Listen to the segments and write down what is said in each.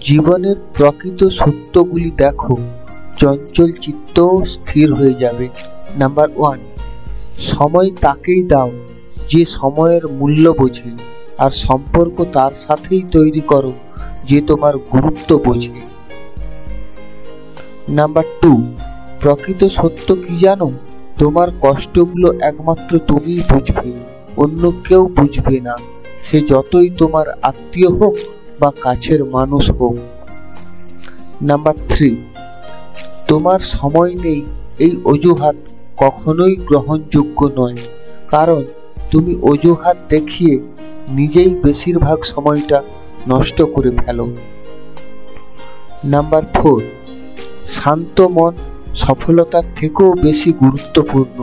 জীবনের প্রকৃত সত্যগুলি দেখো, চঞ্চল চিত্ত স্থির হয়ে যাবে। নাম্বার 1, সময় তাকেই দাও যে সময়ের মূল্য বোঝে, আর সম্পর্ক তার সাথেই তৈরি করো যে তোমার গুরুত্ব বোঝে। নাম্বার 2, প্রকৃত সত্য কি জানো? তোমার কষ্টগুলো একমাত্র তুমিই বুঝবে, অন্য কেউ বুঝবে না, সে যতই তোমার আত্মীয় হোক বা কাছের মানুষ হোক। নাম্বার 3, তোমার সময় নেই এই অজুহাত কখনোই গ্রহণযোগ্য নয়, কারণ তুমি অজুহাত দেখিয়ে নিজেই বেশিরভাগ সময়টা নষ্ট করে ফেলো। নাম্বার 4, শান্ত মন সফলতার থেকেও বেশি গুরুত্বপূর্ণ,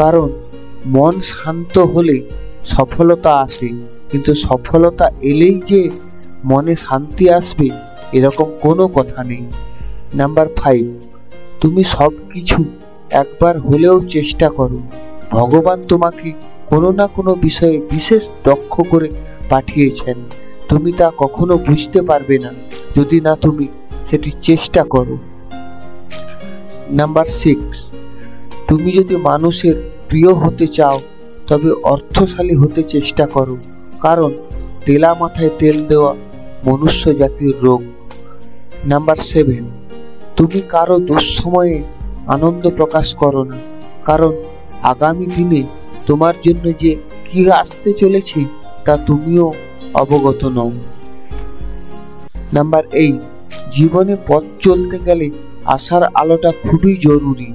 কারণ মন শান্ত হলে সফলতা আসে, কিন্তু সফলতা এলেই যে মনে শান্তি আসবে এরকম কোনো কথা নেই। নাম্বার 5, তুমি সব কিছু একবার হলেও চেষ্টা করো। ভগবান তোমাকে কোনো না কোনো বিষয়ে বিশেষ দক্ষ করে পাঠিয়েছেন, তুমি তা কখনো বুঝতে পারবে না যদি না তুমি সেটি চেষ্টা করো। নাম্বার 6, তুমি যদি মানুষের প্রিয় হতে চাও তবে অর্থশালী হতে চেষ্টা করো, কারণ তেলা মাথায় তেল দেওয়া মনুষ্য জাতির রোগ। নাম্বার 7, তুমি কারো দুঃসময়ে আনন্দ প্রকাশ করো না, কারণ আগামী দিনে তোমার জন্য যে কি আসতে চলেছে তা তুমিও অবগত নও। নাম্বার 8, জীবনে পথ চলতে গেলে আশার আলোটা খুবই জরুরি।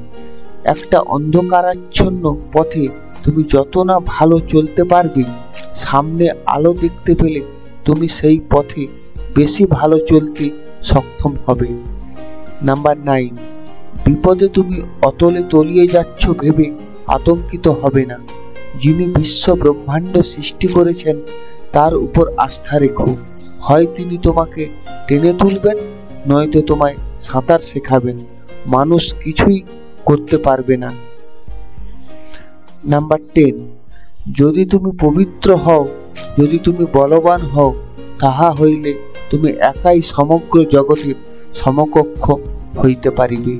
একটা অন্ধকারাচ্ছন্ন পথে তুমি যত না ভালো চলতে পারবে, সামনে আলো দেখতে পেলে তুমি সেই পথে বেশি ভালো চলতে সক্ষম হবে। নাম্বার 9, বিপদে তুমি অতলে তলিয়ে যাচ্ছ ভেবে আতঙ্কিত হবে না। যিনি বিশ্ব ব্রহ্মাণ্ড সৃষ্টি করেছেন তার উপর আস্থা রেখো, হয় তিনি তোমাকে টেনে তুলবেন, নয়তো তোমায় সাঁতার শেখাবেন, মানুষ কিছুই করতে পারবে না। নাম্বার 10, যদি তুমি পবিত্র হও, যদি তুমি বলবান হও, তাহা হইলে তুমি একাই সমগ্র জগতের সমকক্ষ হইতে পারিবে।